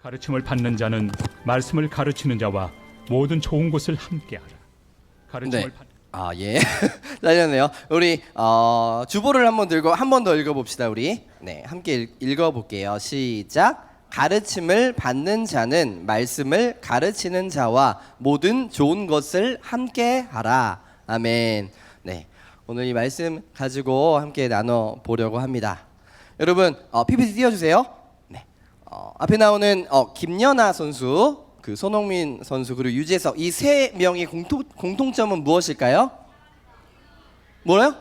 가르침을 받는 자는 말씀을 가르치는 자와 모든 좋은 것을 함께하라. 가르침을 받 예. 잘렸네요. 우리 주보를 한번 들고 한 번 더 읽어봅시다. 우리 함께 읽어볼게요. 시작. 가르침을 받는 자는 말씀을 가르치는 자와 모든 좋은 것을 함께하라. 아멘. 네, 오늘 이 말씀 가지고 함께 나눠 보려고 합니다. 여러분 PPT 띄워주세요. 네. 앞에 나오는 김연아 선수, 그 손흥민 선수 그리고 유재석, 이 세 명의 공통점은 무엇일까요? 뭐요?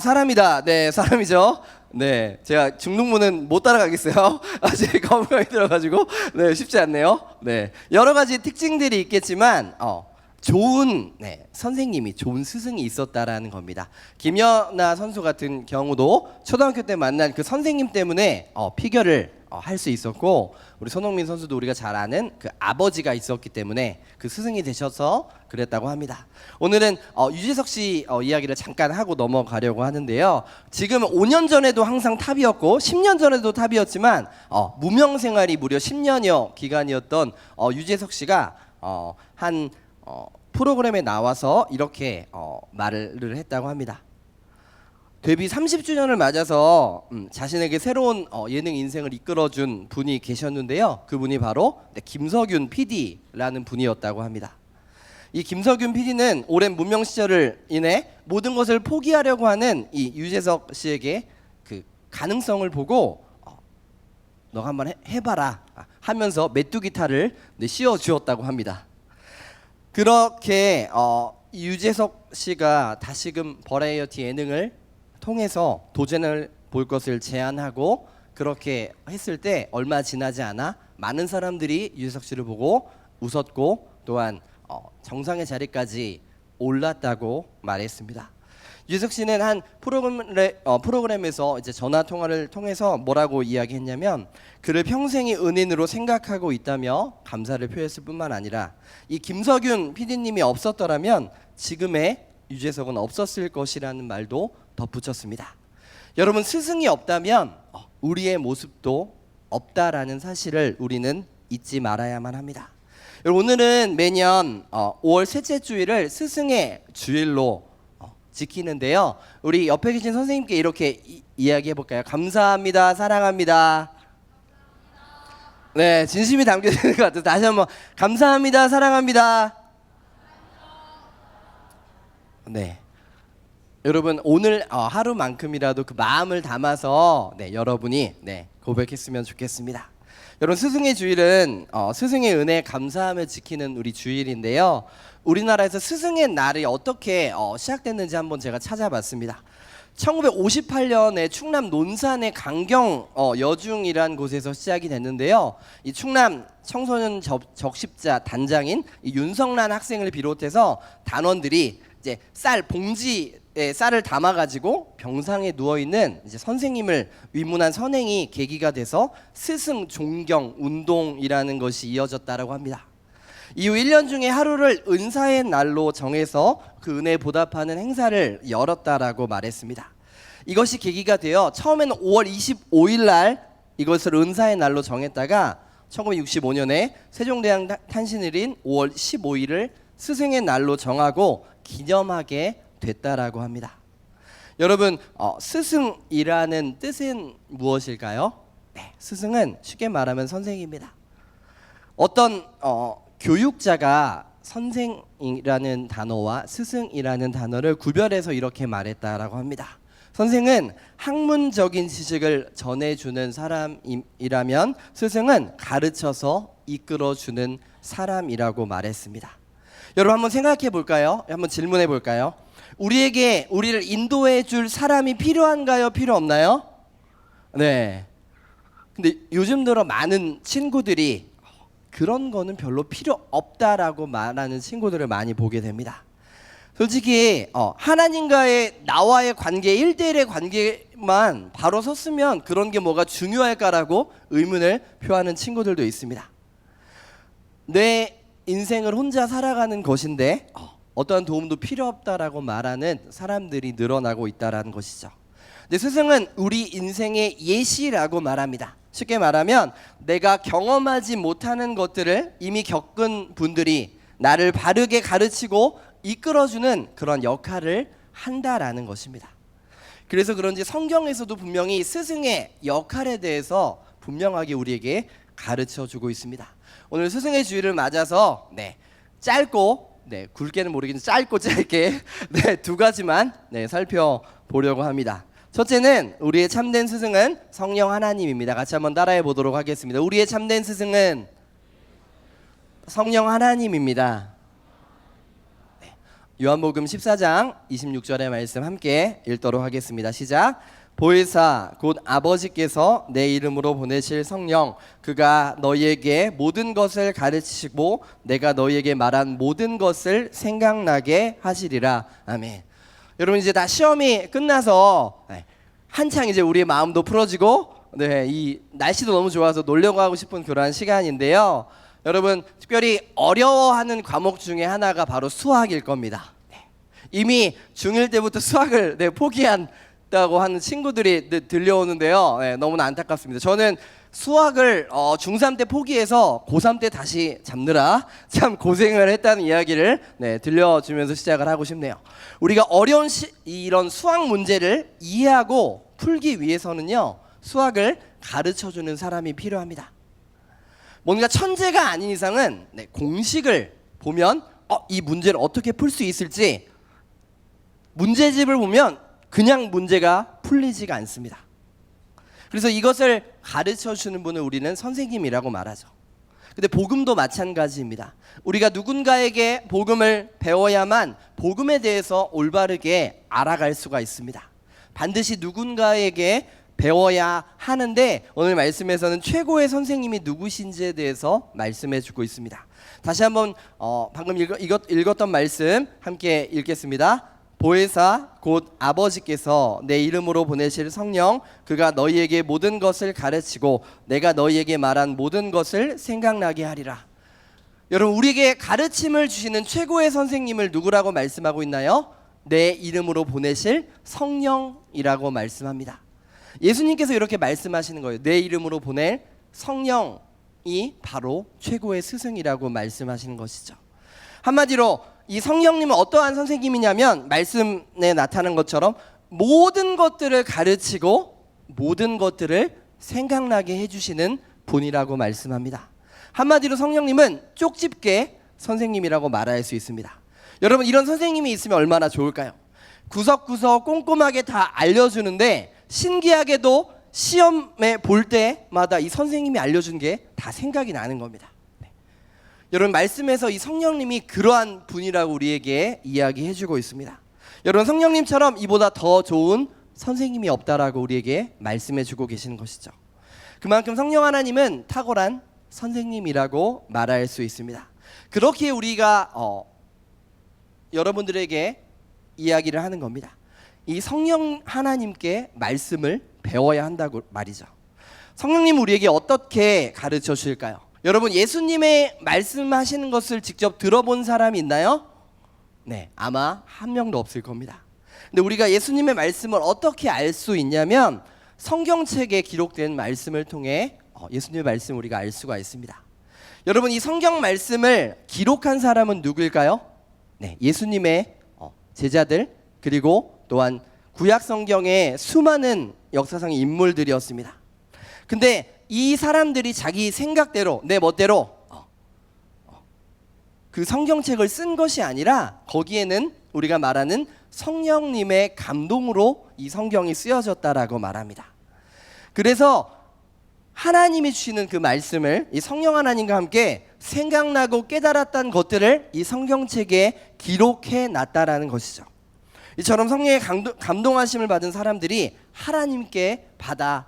사람이다. 네, 사람이죠. 네, 제가 중등부는 못 따라가겠어요. 아직 거부감이 들어가지고 쉽지 않네요. 네, 여러 가지 특징들이 있겠지만 좋은 선생님이, 좋은 스승이 있었다라는 겁니다. 김연아 선수 같은 경우도 초등학교 때 만난 그 선생님 때문에 피겨를 할 수 있었고, 우리 손흥민 선수도 우리가 잘 아는 그 아버지가 있었기 때문에 그 스승이 되셔서 그랬다고 합니다. 오늘은 유재석 씨 이야기를 잠깐 하고 넘어가려고 하는데요. 지금 5년 전에도 항상 탑이었고 10년 전에도 탑이었지만 무명 생활이 무려 10년여 기간이었던 유재석 씨가 한 프로그램에 나와서 이렇게 말을 했다고 합니다. 데뷔 30주년을 맞아서 자신에게 새로운 예능 인생을 이끌어준 분이 계셨는데요. 그분이 바로 김석윤 PD라는 분이었다고 합니다. 이 김석윤 PD는 오랜 무명 시절을 인해 모든 것을 포기하려고 하는 이 유재석 씨에게 그 가능성을 보고 너가 한번 해봐라 하면서 메뚜기 탈을 씌워주었다고 합니다. 그렇게 유재석 씨가 다시금 버라이어티 예능을 통해서 도전을 볼 것을 제안하고 그렇게 했을 때 얼마 지나지 않아 많은 사람들이 유재석 씨를 보고 웃었고 또한 정상의 자리까지 올랐다고 말했습니다. 유재석 씨는 한 프로그램에서 이제 전화 통화를 통해서 뭐라고 이야기했냐면, 그를 평생의 은인으로 생각하고 있다며 감사를 표했을 뿐만 아니라 이 김석윤 PD님이 없었더라면 지금의 유재석은 없었을 것이라는 말도 덧붙였습니다. 여러분, 스승이 없다면 우리의 모습도 없다라는 사실을 우리는 잊지 말아야만 합니다. 오늘은 매년 5월 셋째 주일을 스승의 주일로 지키는데요. 우리 옆에 계신 선생님께 이렇게 이야기해 볼까요? 감사합니다. 사랑합니다. 네, 진심이 담겨져 있는 것 같아요. 다시 한번 감사합니다. 사랑합니다. 네, 여러분 오늘 하루만큼이라도 그 마음을 담아서 여러분이 고백했으면 좋겠습니다. 여러분, 스승의 주일은 스승의 은혜에 감사하며 지키는 우리 주일인데요. 우리나라에서 스승의 날이 어떻게 시작됐는지 한번 제가 찾아봤습니다. 1958년에 충남 논산의 강경 여중이란 곳에서 시작이 됐는데요. 이 충남 청소년 적십자 단장인 이 윤성란 학생을 비롯해서 단원들이 이제 봉지에 쌀을 담아가지고 병상에 누워있는 이제 선생님을 위문한 선행이 계기가 돼서 스승 존경 운동이라는 것이 이어졌다라고 합니다. 이후 1년 중에 하루를 은사의 날로 정해서 그 은혜에 보답하는 행사를 열었다라고 말했습니다. 이것이 계기가 되어 처음에는 5월 25일 날 이것을 은사의 날로 정했다가 1965년에 세종대왕 탄신일인 5월 15일을 스승의 날로 정하고 기념하게 됐다라고 합니다. 여러분, 스승이라는 뜻은 무엇일까요? 스승은 쉽게 말하면 선생입니다. 어떤 교육자가 선생이라는 단어와 스승이라는 단어를 구별해서 이렇게 말했다라고 합니다. 선생은 학문적인 지식을 전해주는 사람이라면 스승은 가르쳐서 이끌어주는 사람이라고 말했습니다. 여러분, 한번 생각해 볼까요? 한번 질문해 볼까요? 우리를 인도해 줄 사람이 필요한가요? 필요 없나요? 네. 근데 요즘 들어 많은 친구들이 그런 거는 별로 필요 없다라고 말하는 친구들을 많이 보게 됩니다. 솔직히 하나님과의 나와의 관계, 1대1의 관계만 바로 섰으면 그런 게 뭐가 중요할까라고 의문을 표하는 친구들도 있습니다. 내 인생을 혼자 살아가는 것인데 어떠한 도움도 필요 없다라고 말하는 사람들이 늘어나고 있다라는 것이죠. 근데 스승은 우리 인생의 예시라고 말합니다. 쉽게 말하면 내가 경험하지 못하는 것들을 이미 겪은 분들이 나를 바르게 가르치고 이끌어주는 그런 역할을 한다라는 것입니다. 그래서 그런지 성경에서도 분명히 스승의 역할에 대해서 분명하게 우리에게 가르쳐주고 있습니다. 오늘 스승의 주일을 맞아서 짧고 굵게는 모르겠는데 짧게 두 가지만 살펴보려고 합니다. 첫째는 우리의 참된 스승은 성령 하나님입니다. 같이 한번 따라해 보도록 하겠습니다. 우리의 참된 스승은 성령 하나님입니다. 요한복음 14장 26절의 말씀 함께 읽도록 하겠습니다. 시작. 보혜사 곧 아버지께서 내 이름으로 보내실 성령 그가 너희에게 모든 것을 가르치시고 내가 너희에게 말한 모든 것을 생각나게 하시리라. 아멘. 여러분 이제 다 시험이 끝나서 한창 이제 우리의 마음도 풀어지고 이 날씨도 너무 좋아서 놀려고 하고 싶은 그러한 시간인데요. 여러분 특별히 어려워하는 과목 중에 하나가 바로 수학일 겁니다. 이미 중1 때부터 수학을 포기한다고 하는 친구들이 들려오는데요. 너무나 안타깝습니다. 저는 수학을 중3 때 포기해서 고3 때 다시 잡느라 참 고생을 했다는 이야기를 들려주면서 시작을 하고 싶네요. 우리가 어려운 이런 수학 문제를 이해하고 풀기 위해서는요, 수학을 가르쳐주는 사람이 필요합니다. 뭔가 천재가 아닌 이상은 공식을 보면 이 문제를 어떻게 풀 수 있을지 문제집을 보면 그냥 문제가 풀리지가 않습니다. 그래서 이것을 가르쳐주는 분을 우리는 선생님이라고 말하죠. 근데 복음도 마찬가지입니다. 우리가 누군가에게 복음을 배워야만 복음에 대해서 올바르게 알아갈 수가 있습니다. 반드시 누군가에게 배워야 하는데 오늘 말씀에서는 최고의 선생님이 누구신지에 대해서 말씀해주고 있습니다. 다시 한번 방금 읽었던 말씀 함께 읽겠습니다. 보혜사 곧 아버지께서 내 이름으로 보내실 성령 그가 너희에게 모든 것을 가르치고 내가 너희에게 말한 모든 것을 생각나게 하리라. 여러분 우리에게 가르침을 주시는 최고의 선생님을 누구라고 말씀하고 있나요? 내 이름으로 보내실 성령이라고 말씀합니다. 예수님께서 이렇게 말씀하시는 거예요. 내 이름으로 보낼 성령이 바로 최고의 스승이라고 말씀하시는 것이죠. 한마디로 이 성령님은 어떠한 선생님이냐면 말씀에 나타난 것처럼 모든 것들을 가르치고 모든 것들을 생각나게 해주시는 분이라고 말씀합니다. 한마디로 성령님은 쪽집게 선생님이라고 말할 수 있습니다. 여러분 이런 선생님이 있으면 얼마나 좋을까요? 구석구석 꼼꼼하게 다 알려주는데 신기하게도 시험에 볼 때마다 이 선생님이 알려준 게 다 생각이 나는 겁니다. 여러분 말씀에서 이 성령님이 그러한 분이라고 우리에게 이야기해주고 있습니다. 여러분 성령님처럼 이보다 더 좋은 선생님이 없다라고 우리에게 말씀해주고 계시는 것이죠. 그만큼 성령 하나님은 탁월한 선생님이라고 말할 수 있습니다. 그렇게 우리가 여러분들에게 이야기를 하는 겁니다. 이 성령 하나님께 말씀을 배워야 한다고 말이죠. 성령님 우리에게 어떻게 가르쳐 주실까요? 여러분 예수님의 말씀하시는 것을 직접 들어본 사람이 있나요? 네, 아마 한 명도 없을 겁니다. 근데 우리가 예수님의 말씀을 어떻게 알 수 있냐면 성경책에 기록된 말씀을 통해 예수님의 말씀을 우리가 알 수가 있습니다. 여러분 이 성경 말씀을 기록한 사람은 누구일까요? 네, 예수님의 제자들 그리고 또한 구약 성경의 수많은 역사상의 인물들이었습니다. 근데 이 사람들이 자기 생각대로 내 멋대로 그 성경책을 쓴 것이 아니라 거기에는 우리가 말하는 성령님의 감동으로 이 성경이 쓰여졌다라고 말합니다. 그래서 하나님이 주시는 그 말씀을 이 성령 하나님과 함께 생각나고 깨달았던 것들을 이 성경책에 기록해 놨다라는 것이죠. 이처럼 성령의 감동하심을 받은 사람들이 하나님께 받아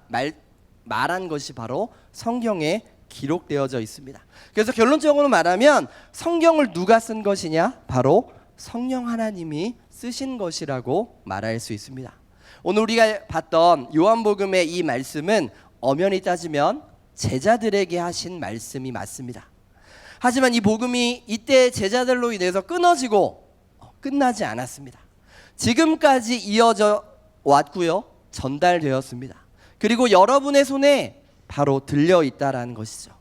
말한 것이 바로 성경에 기록되어져 있습니다. 그래서 결론적으로 말하면 성경을 누가 쓴 것이냐? 바로 성령 하나님이 쓰신 것이라고 말할 수 있습니다. 오늘 우리가 봤던 요한복음의 이 말씀은 엄연히 따지면 제자들에게 하신 말씀이 맞습니다. 하지만 이 복음이 이때 제자들로 인해서 끊어지고 끝나지 않았습니다. 지금까지 이어져 왔고요. 전달되었습니다. 그리고 여러분의 손에 바로 들려 있다라는 것이죠.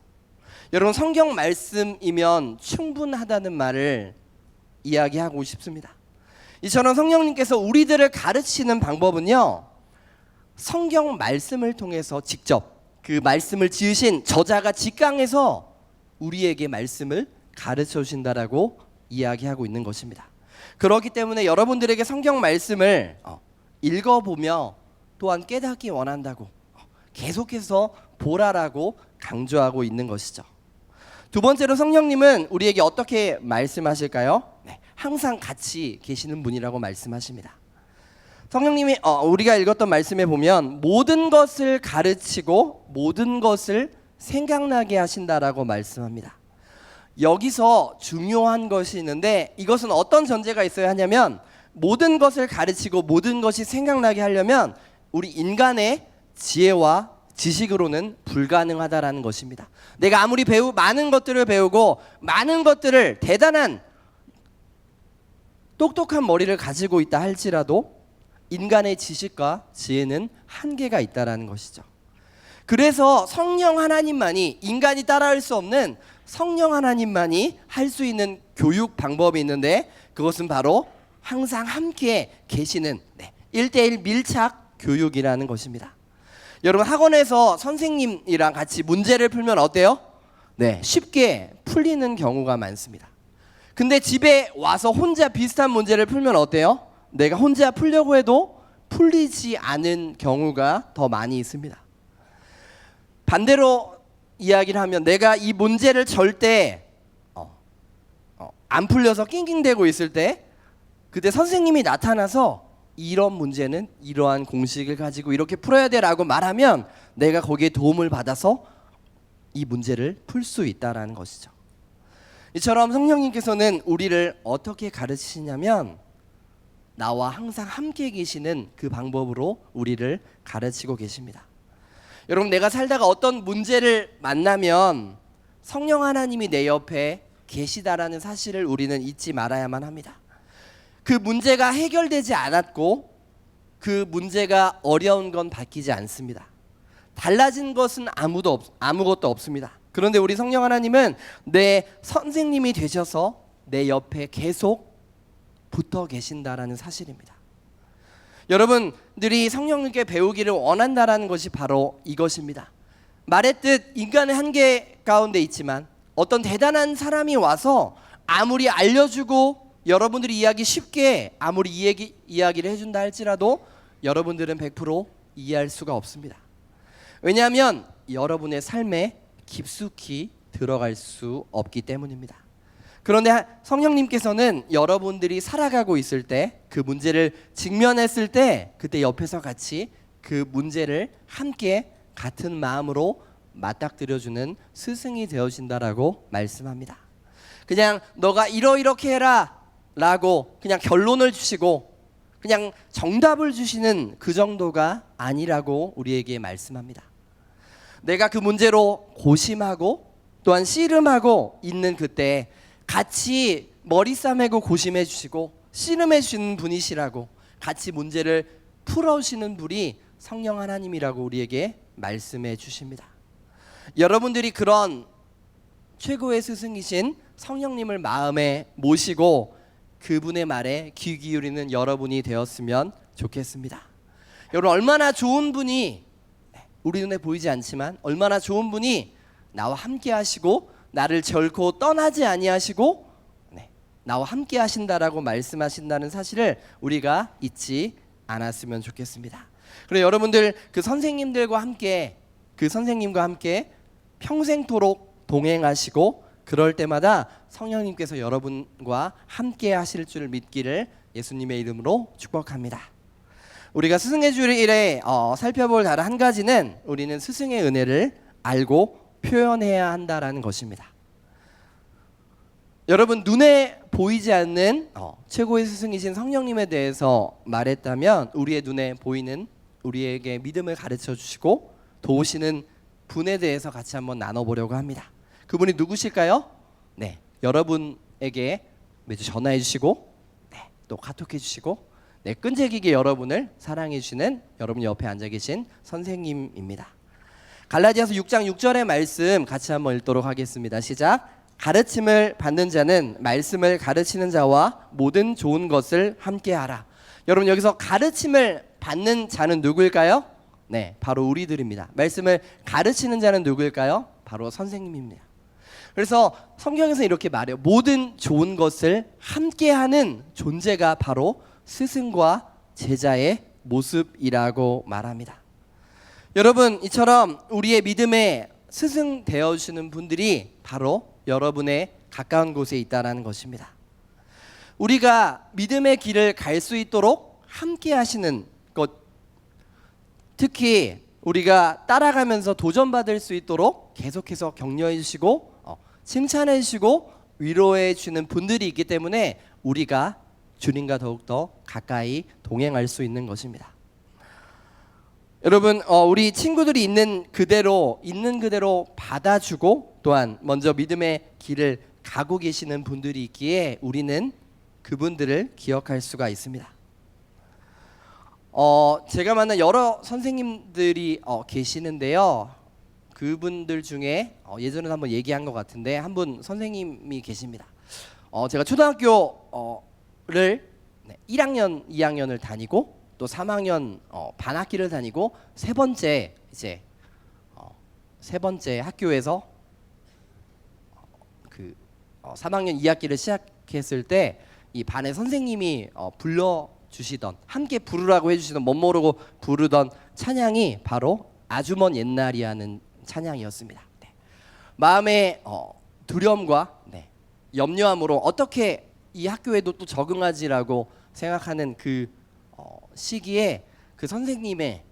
여러분, 성경 말씀이면 충분하다는 말을 이야기하고 싶습니다. 이처럼 성령님께서 우리들을 가르치는 방법은요, 성경 말씀을 통해서 직접 그 말씀을 지으신 저자가 직강해서 우리에게 말씀을 가르쳐 주신다라고 이야기하고 있는 것입니다. 그렇기 때문에 여러분들에게 성경 말씀을 읽어보며 또한 깨닫기 원한다고 계속해서 보라라고 강조하고 있는 것이죠. 두 번째로 성령님은 우리에게 어떻게 말씀하실까요? 네, 항상 같이 계시는 분이라고 말씀하십니다. 성령님이 우리가 읽었던 말씀에 보면 모든 것을 가르치고 모든 것을 생각나게 하신다라고 말씀합니다. 여기서 중요한 것이 있는데, 이것은 어떤 전제가 있어야 하냐면, 모든 것을 가르치고 모든 것이 생각나게 하려면 우리 인간의 지혜와 지식으로는 불가능하다라는 것입니다. 내가 아무리 많은 것들을 배우고 많은 것들을 대단한 똑똑한 머리를 가지고 있다 할지라도 인간의 지식과 지혜는 한계가 있다라는 것이죠. 그래서 성령 하나님만이, 인간이 따라할 수 없는 성령 하나님만이 할 수 있는 교육 방법이 있는데, 그것은 바로 항상 함께 계시는 1대1 밀착 교육이라는 것입니다. 여러분, 학원에서 선생님이랑 같이 문제를 풀면 어때요? 네, 쉽게 풀리는 경우가 많습니다. 근데 집에 와서 혼자 비슷한 문제를 풀면 어때요? 내가 혼자 풀려고 해도 풀리지 않은 경우가 더 많이 있습니다. 반대로 이야기를 하면, 내가 이 문제를 절대 안 풀려서 낑낑대고 있을 때, 그때 선생님이 나타나서 이런 문제는 이러한 공식을 가지고 이렇게 풀어야 돼라고 말하면 내가 거기에 도움을 받아서 이 문제를 풀 수 있다라는 것이죠. 이처럼 성령님께서는 우리를 어떻게 가르치시냐면, 나와 항상 함께 계시는 그 방법으로 우리를 가르치고 계십니다. 여러분, 내가 살다가 어떤 문제를 만나면 성령 하나님이 내 옆에 계시다라는 사실을 우리는 잊지 말아야만 합니다. 그 문제가 해결되지 않았고 그 문제가 어려운 건 바뀌지 않습니다. 달라진 것은 아무것도 없습니다. 그런데 우리 성령 하나님은 내 선생님이 되셔서 내 옆에 계속 붙어 계신다라는 사실입니다. 여러분들이 성령님께 배우기를 원한다라는 것이 바로 이것입니다. 말했듯 인간의 한계 가운데 있지만 어떤 대단한 사람이 와서 아무리 알려주고 여러분들이 이해하기 쉽게 아무리 이야기를 해준다 할지라도 여러분들은 100% 이해할 수가 없습니다. 왜냐하면 여러분의 삶에 깊숙이 들어갈 수 없기 때문입니다. 그런데 성령님께서는 여러분들이 살아가고 있을 때, 그 문제를 직면했을 때 그때 옆에서 같이 그 문제를 함께 같은 마음으로 맞닥뜨려주는 스승이 되어진다라고 말씀합니다. 그냥 너가 이렇게 해라 라고 그냥 결론을 주시고 그냥 정답을 주시는 그 정도가 아니라고 우리에게 말씀합니다. 내가 그 문제로 고심하고 또한 씨름하고 있는 그때 같이 머리 싸매고 고심해 주시고 씨름해 주시는 분이시라고, 같이 문제를 풀어주시는 분이 성령 하나님이라고 우리에게 말씀해 주십니다. 여러분들이 그런 최고의 스승이신 성령님을 마음에 모시고 그분의 말에 귀 기울이는 여러분이 되었으면 좋겠습니다. 여러분, 얼마나 좋은 분이, 우리 눈에 보이지 않지만 얼마나 좋은 분이 나와 함께 하시고 나를 결코 떠나지 아니하시고 나와 함께 하신다라고 말씀하신다는 사실을 우리가 잊지 않았으면 좋겠습니다. 그리고 여러분들 그 선생님들과 함께, 그 선생님과 함께 평생토록 동행하시고 그럴 때마다 성령님께서 여러분과 함께 하실 줄 믿기를 예수님의 이름으로 축복합니다. 우리가 스승의 주일에 살펴볼 다른 한 가지는, 우리는 스승의 은혜를 알고 표현해야 한다라는 것입니다. 여러분, 눈에 보이지 않는 최고의 스승이신 성령님에 대해서 말했다면, 우리의 눈에 보이는, 우리에게 믿음을 가르쳐 주시고 도우시는 분에 대해서 같이 한번 나눠보려고 합니다. 그분이 누구실까요? 네, 여러분에게 매주 전화해 주시고 또 카톡해 주시고 네, 끈질기게 여러분을 사랑해 주시는 여러분 옆에 앉아 계신 선생님입니다. 갈라디아서 6장 6절의 말씀 같이 한번 읽도록 하겠습니다. 시작. 가르침을 받는 자는 말씀을 가르치는 자와 모든 좋은 것을 함께하라. 여러분 여기서 가르침을 받는 자는 누구일까요? 네, 바로 우리들입니다. 말씀을 가르치는 자는 누구일까요? 바로 선생님입니다. 그래서 성경에서 이렇게 말해요. 모든 좋은 것을 함께하는 존재가 바로 스승과 제자의 모습이라고 말합니다. 여러분 이처럼 우리의 믿음의 스승 되어주시는 분들이 바로 여러분의 가까운 곳에 있다는 것입니다. 우리가 믿음의 길을 갈 수 있도록 함께 하시는 것, 특히 우리가 따라가면서 도전받을 수 있도록 계속해서 격려해 주시고 칭찬해 주시고 위로해 주시는 분들이 있기 때문에 우리가 주님과 더욱더 가까이 동행할 수 있는 것입니다. 여러분 우리 친구들이 있는 그대로 받아주고 또한 먼저 믿음의 길을 가고 계시는 분들이 있기에 우리는 그분들을 기억할 수가 있습니다. 제가 만난 여러 선생님들이 계시는데요. 그분들 중에 예전에 한번 얘기한 것 같은데 한 분 선생님이 계십니다. 제가 초등학교를 1학년, 2학년을 다니고 또 3학년 반학기를 다니고 세 번째 학교에서 3학년 2학기를 시작했을 때 이 반의 선생님이 불러주시던 함께 부르라고 해주시던 멋 모르고 부르던 찬양이 바로 아주 먼 옛날이라는 찬양이었습니다. 네. 마음의 두려움과 염려함으로 어떻게 이 학교에도 또 적응하지라고 생각하는 그 시기에 그 선생님의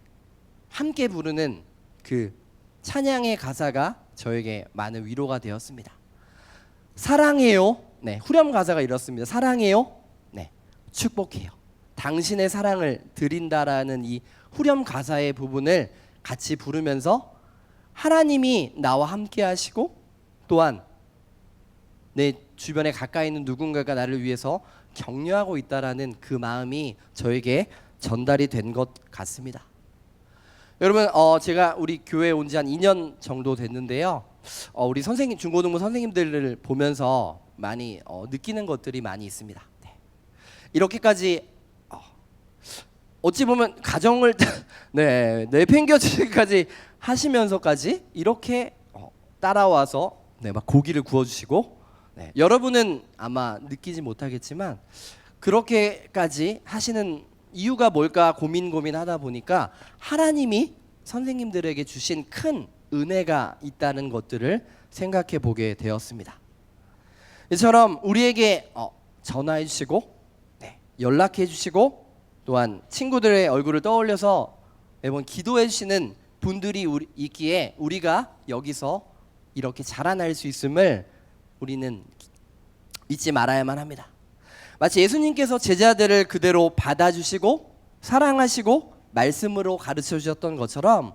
함께 부르는 그 찬양의 가사가 저에게 많은 위로가 되었습니다. 사랑해요. 후렴 가사가 이렇습니다. 사랑해요. 축복해요. 당신의 사랑을 드린다라는 이 후렴 가사의 부분을 같이 부르면서 하나님이 나와 함께 하시고 또한 내 주변에 가까이 있는 누군가가 나를 위해서 격려하고 있다라는 그 마음이 저에게 전달이 된 것 같습니다. 여러분 제가 우리 교회에 온 지 한 2년 정도 됐는데요. 우리 선생님 중고등부 선생님들을 보면서 많이 느끼는 것들이 많이 있습니다. 이렇게까지 어찌 보면 가정을 내팽겨치기까지 하시면서까지 이렇게 따라와서 막 고기를 구워주시고 여러분은 아마 느끼지 못하겠지만 그렇게까지 하시는 이유가 뭘까 고민하다 보니까 하나님이 선생님들에게 주신 큰 은혜가 있다는 것들을 생각해 보게 되었습니다. 이처럼 우리에게 전화해 주시고 연락해 주시고 또한 친구들의 얼굴을 떠올려서 매번 기도해 주시는 분들이 있기에 우리가 여기서 이렇게 자라날 수 있음을 우리는 잊지 말아야만 합니다. 마치 예수님께서 제자들을 그대로 받아주시고 사랑하시고 말씀으로 가르쳐 주셨던 것처럼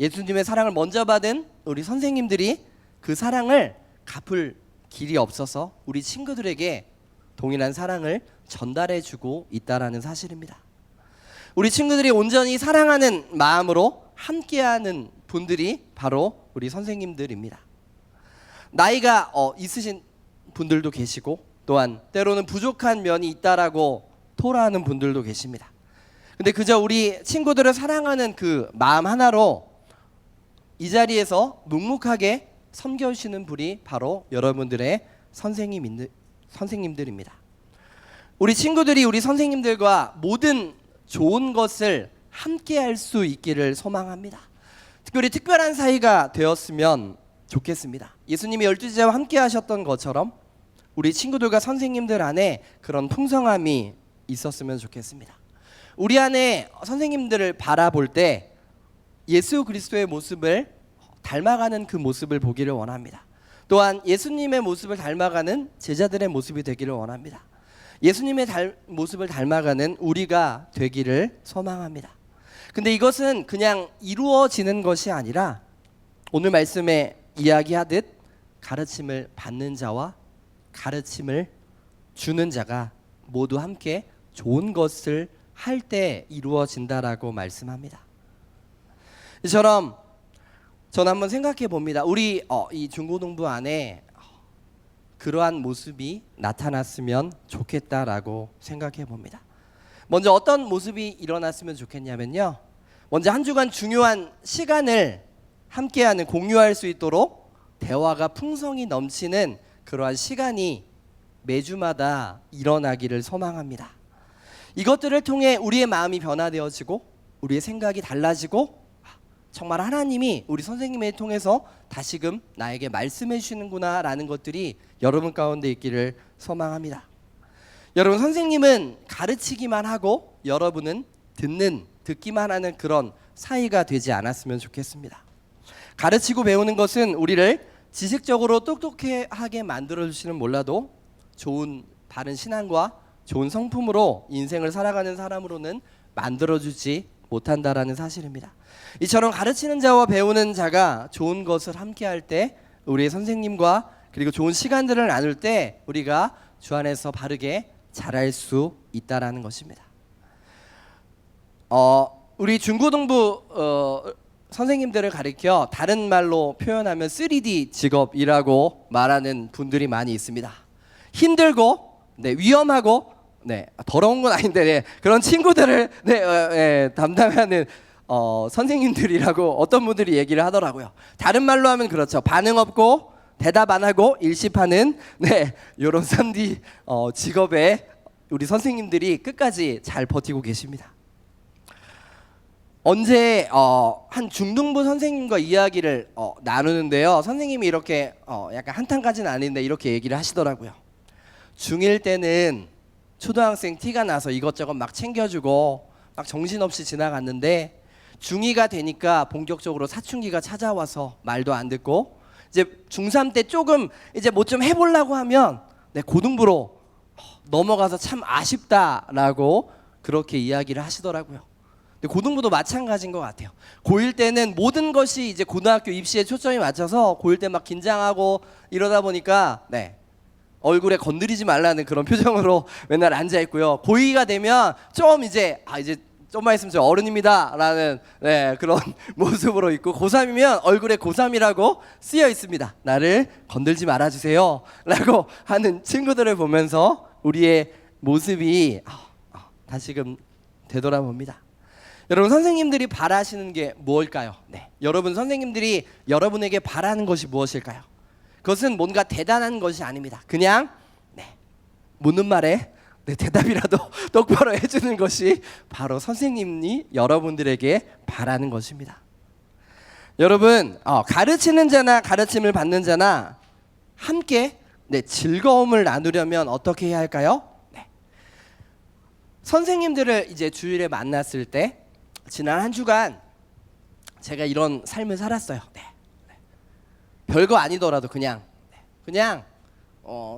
예수님의 사랑을 먼저 받은 우리 선생님들이 그 사랑을 갚을 길이 없어서 우리 친구들에게 동일한 사랑을 전달해주고 있다라는 사실입니다. 우리 친구들이 온전히 사랑하는 마음으로 함께하는 분들이 바로 우리 선생님들입니다. 나이가 있으신 분들도 계시고 또한 때로는 부족한 면이 있다라고 토라하는 분들도 계십니다. 근데 그저 우리 친구들을 사랑하는 그 마음 하나로 이 자리에서 묵묵하게 섬겨주시는 분이 바로 여러분들의 선생님들입니다. 우리 친구들이 우리 선생님들과 모든 좋은 것을 함께 할 수 있기를 소망합니다. 특별히 특별한 사이가 되었으면 좋겠습니다. 예수님이 12제자와 함께 하셨던 것처럼 우리 친구들과 선생님들 안에 그런 풍성함이 있었으면 좋겠습니다. 우리 안에 선생님들을 바라볼 때 예수 그리스도의 모습을 닮아가는 그 모습을 보기를 원합니다. 또한 예수님의 모습을 닮아가는 제자들의 모습이 되기를 원합니다. 예수님의 모습을 닮아가는 우리가 되기를 소망합니다. 근데 이것은 그냥 이루어지는 것이 아니라 오늘 말씀에 이야기하듯 가르침을 받는 자와 가르침을 주는 자가 모두 함께 좋은 것을 할 때 이루어진다라고 말씀합니다. 이처럼 저는 한번 생각해 봅니다. 우리 이 중고등부 안에 그러한 모습이 나타났으면 좋겠다라고 생각해 봅니다. 먼저 어떤 모습이 일어났으면 좋겠냐면요. 먼저 한 주간 중요한 시간을 함께하는 공유할 수 있도록 대화가 풍성이 넘치는 그러한 시간이 매주마다 일어나기를 소망합니다. 이것들을 통해 우리의 마음이 변화되어지고 우리의 생각이 달라지고 정말 하나님이 우리 선생님을 통해서 다시금 나에게 말씀해 주시는구나 라는 것들이 여러분 가운데 있기를 소망합니다. 여러분, 선생님은 가르치기만 하고 여러분은 듣기만 하는 그런 사이가 되지 않았으면 좋겠습니다. 가르치고 배우는 것은 우리를 지식적으로 똑똑하게 만들어주시는 몰라도 좋은 바른 신앙과 좋은 성품으로 인생을 살아가는 사람으로는 만들어주지 못한다라는 사실입니다. 이처럼 가르치는 자와 배우는 자가 좋은 것을 함께 할 때 우리의 선생님과 그리고 좋은 시간들을 나눌 때 우리가 주 안에서 바르게 자랄 수 있다라는 것입니다. 우리 중고등부 선생님들을 가리켜 다른 말로 표현하면 3D 직업이라고 말하는 분들이 많이 있습니다. 힘들고 위험하고 더러운 건 아닌데 그런 친구들을 담당하는 선생님들이라고 어떤 분들이 얘기를 하더라고요. 다른 말로 하면 그렇죠. 반응 없고 대답 안 하고 일십하는 이런 3D 직업에 우리 선생님들이 끝까지 잘 버티고 계십니다. 언제 한 중등부 선생님과 이야기를 나누는데요. 선생님이 이렇게 약간 한탄까지는 아닌데 이렇게 얘기를 하시더라고요. 중1 때는 초등학생 티가 나서 이것저것 막 챙겨주고 막 정신없이 지나갔는데 중2가 되니까 본격적으로 사춘기가 찾아와서 말도 안 듣고 이제 중3 때 조금 이제 뭐 좀 해보려고 하면 고등부로 넘어가서 참 아쉽다라고 그렇게 이야기를 하시더라고요. 근데 고등부도 마찬가지인 것 같아요. 고1 때는 모든 것이 이제 고등학교 입시에 초점이 맞춰서 고1 때 막 긴장하고 이러다 보니까 얼굴에 건드리지 말라는 그런 표정으로 맨날 앉아 있고요. 고2가 되면 좀 이제 좀만 있으면 저 어른입니다라는 그런 모습으로 있고 고3이면 얼굴에 고3이라고 쓰여 있습니다. 나를 건들지 말아주세요 라고 하는 친구들을 보면서 우리의 모습이 다시금 되돌아봅니다. 여러분, 선생님들이 바라시는 게 무엇일까요? 여러분, 선생님들이 여러분에게 바라는 것이 무엇일까요? 그것은 뭔가 대단한 것이 아닙니다. 그냥 묻는 말에 대답이라도 똑바로 해주는 것이 바로 선생님이 여러분들에게 바라는 것입니다. 여러분, 가르치는 자나 가르침을 받는 자나 함께 즐거움을 나누려면 어떻게 해야 할까요? 선생님들을 이제 주일에 만났을 때 지난 한 주간 제가 이런 삶을 살았어요. 별거 아니더라도 그냥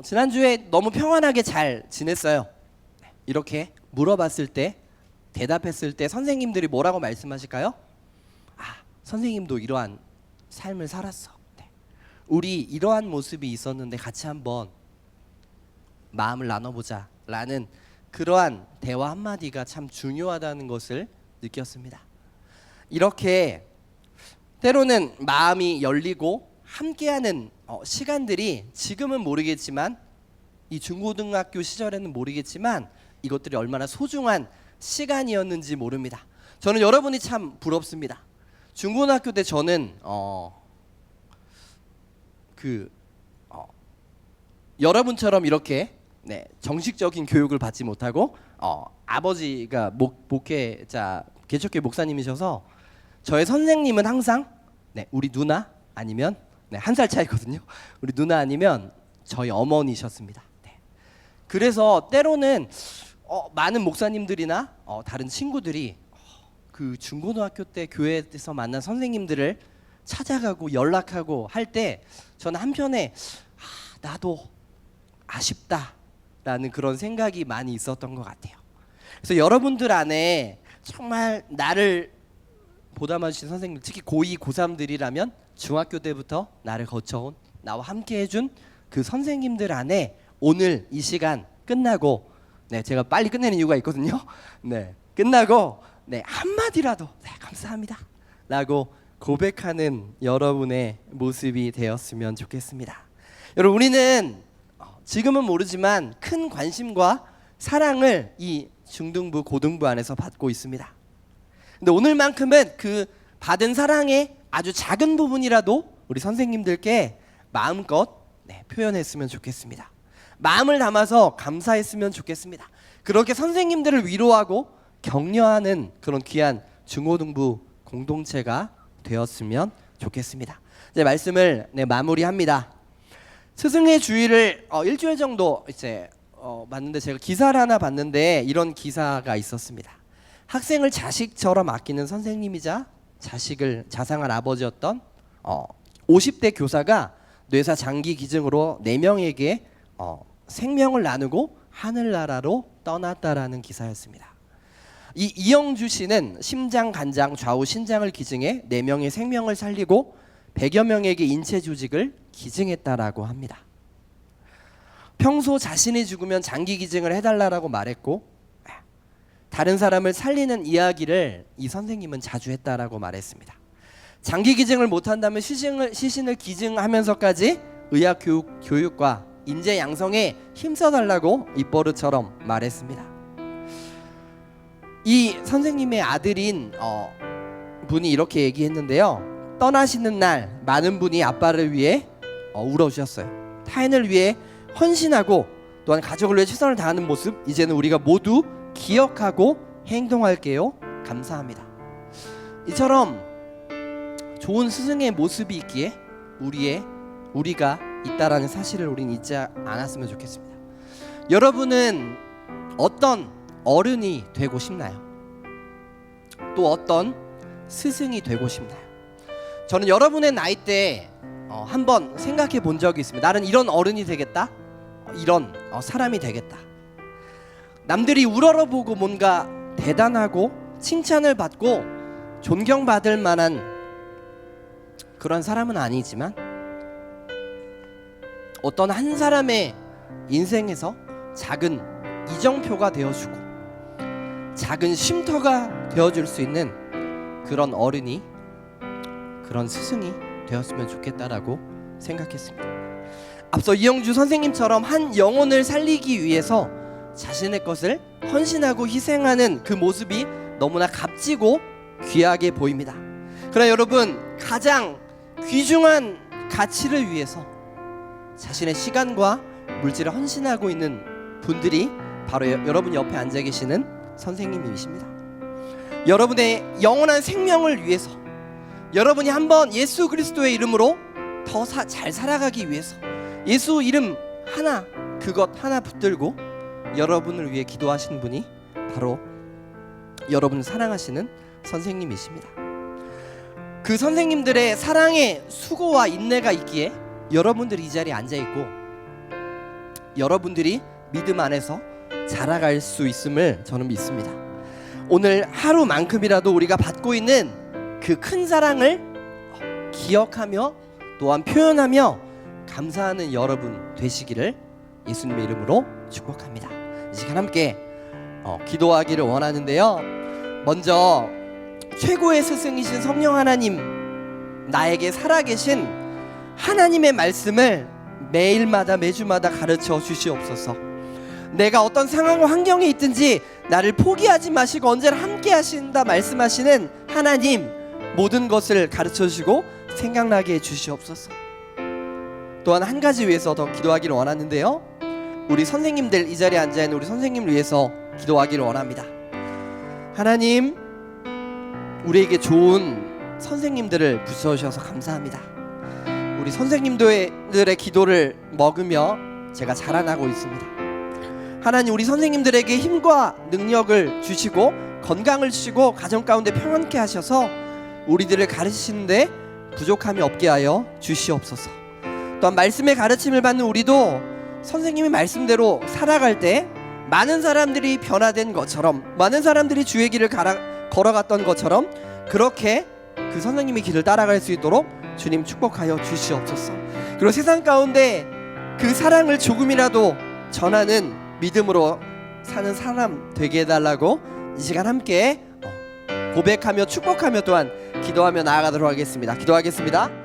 지난주에 너무 평안하게 잘 지냈어요. 이렇게 물어봤을 때 대답했을 때 선생님들이 뭐라고 말씀하실까요? 선생님도 이러한 삶을 살았어. 우리 이러한 모습이 있었는데 같이 한번 마음을 나눠보자 라는 그러한 대화 한마디가 참 중요하다는 것을 느꼈습니다. 이렇게 때로는 마음이 열리고 함께하는 시간들이 지금은 모르겠지만 이 중고등학교 시절에는 모르겠지만 이것들이 얼마나 소중한 시간이었는지 모릅니다. 저는 여러분이 참 부럽습니다. 중고등학교 때 저는 여러분처럼 이렇게 정식적인 교육을 받지 못하고 아버지가 목회자 개척교회 목사님이셔서 저의 선생님은 항상 우리 누나 아니면 한 살 차이거든요. 우리 누나 아니면 저희 어머니셨습니다. 그래서 때로는 많은 목사님들이나 다른 친구들이 그 중고등학교 때 교회에서 만난 선생님들을 찾아가고 연락하고 할 때 저는 한편에 나도 아쉽다라는 그런 생각이 많이 있었던 것 같아요. 그래서 여러분들 안에 정말 나를 보담해 주신 선생님, 특히 고2, 고3들이라면 중학교 때부터 나를 거쳐온 나와 함께 해준 그 선생님들 안에 오늘 이 시간 끝나고 제가 빨리 끝내는 이유가 있거든요. 끝나고 한마디라도 감사합니다 라고 고백하는 여러분의 모습이 되었으면 좋겠습니다. 여러분, 우리는 지금은 모르지만 큰 관심과 사랑을 이 중등부 고등부 안에서 받고 있습니다. 근데 오늘만큼은 그 받은 사랑의 아주 작은 부분이라도 우리 선생님들께 마음껏 표현했으면 좋겠습니다. 마음을 담아서 감사했으면 좋겠습니다. 그렇게 선생님들을 위로하고 격려하는 그런 귀한 중고등부 공동체가 되었으면 좋겠습니다. 이제 말씀을 마무리합니다. 스승의 주의를 일주일 정도 이제 봤는데, 제가 기사를 하나 봤는데 이런 기사가 있었습니다. 학생을 자식처럼 아끼는 선생님이자 자식을 자상한 아버지였던 50대 교사가 뇌사 장기 기증으로 4명에게 생명을 나누고 하늘나라로 떠났다라는 기사였습니다. 이 이영주 씨는 심장, 간장, 좌우 신장을 기증해 4명의 생명을 살리고 100여 명에게 인체 조직을 기증했다라고 합니다. 평소 자신이 죽으면 장기 기증을 해달라고 말했고, 다른 사람을 살리는 이야기를 이 선생님은 자주 했다라고 말했습니다. 장기 기증을 못한다면 시신을 기증하면서까지 의학 교육과 인재 양성에 힘써달라고 입버릇처럼 말했습니다. 이 선생님의 아들인 분이 이렇게 얘기했는데요. 떠나시는 날 많은 분이 아빠를 위해 울어주셨어요. 타인을 위해 헌신하고 또한 가족을 위해 최선을 다하는 모습, 이제는 우리가 모두 기억하고 행동할게요. 감사합니다. 이처럼 좋은 스승의 모습이 있기에 우리가 있다라는 사실을 우린 잊지 않았으면 좋겠습니다. 여러분은 어떤 어른이 되고 싶나요? 또 어떤 스승이 되고 싶나요? 저는 여러분의 나이 때 한번 생각해 본 적이 있습니다. 나는 이런 어른이 되겠다, 이런 사람이 되겠다. 남들이 우러러보고 뭔가 대단하고 칭찬을 받고 존경받을 만한 그런 사람은 아니지만, 어떤 한 사람의 인생에서 작은 이정표가 되어주고 작은 쉼터가 되어줄 수 있는 그런 어른이, 그런 스승이 되었으면 좋겠다라고 생각했습니다. 앞서 이영주 선생님처럼 한 영혼을 살리기 위해서 자신의 것을 헌신하고 희생하는 그 모습이 너무나 값지고 귀하게 보입니다. 그러나 여러분, 가장 귀중한 가치를 위해서 자신의 시간과 물질을 헌신하고 있는 분들이 바로 여러분 옆에 앉아 계시는 선생님이십니다. 여러분의 영원한 생명을 위해서, 여러분이 한번 예수 그리스도의 이름으로 더 잘 살아가기 위해서 예수 이름 하나, 그것 하나 붙들고 여러분을 위해 기도하시는 분이 바로 여러분을 사랑하시는 선생님이십니다. 그 선생님들의 사랑의 수고와 인내가 있기에 여러분들이 이 자리에 앉아있고 여러분들이 믿음 안에서 자라갈 수 있음을 저는 믿습니다. 오늘 하루만큼이라도 우리가 받고 있는 그 큰 사랑을 기억하며 또한 표현하며 감사하는 여러분 되시기를 예수님의 이름으로 축복합니다. 이 시간 함께 기도하기를 원하는데요. 먼저 최고의 스승이신 성령 하나님, 나에게 살아계신 하나님의 말씀을 매일마다 매주마다 가르쳐 주시옵소서. 내가 어떤 상황과 환경에 있든지 나를 포기하지 마시고 언제나 함께 하신다 말씀하시는 하나님, 모든 것을 가르쳐 주시고 생각나게 해주시옵소서. 또한 한 가지 위해서 더 기도하기를 원하는데요. 우리 선생님들, 이 자리에 앉아있는 우리 선생님을 위해서 기도하기를 원합니다. 하나님, 우리에게 좋은 선생님들을 부셔주셔서 감사합니다. 우리 선생님들의 기도를 먹으며 제가 자라나고 있습니다. 하나님, 우리 선생님들에게 힘과 능력을 주시고 건강을 주시고 가정 가운데 평안케 하셔서 우리들을 가르치시는데 부족함이 없게 하여 주시옵소서. 또한 말씀의 가르침을 받는 우리도 선생님의 말씀대로 살아갈 때 많은 사람들이 변화된 것처럼, 많은 사람들이 주의 길을 걸어갔던 것처럼 그렇게 그 선생님의 길을 따라갈 수 있도록 주님 축복하여 주시옵소서. 그리고 세상 가운데 그 사랑을 조금이라도 전하는 믿음으로 사는 사람 되게 해달라고 이 시간 함께 고백하며 축복하며 또한 기도하며 나아가도록 하겠습니다. 기도하겠습니다.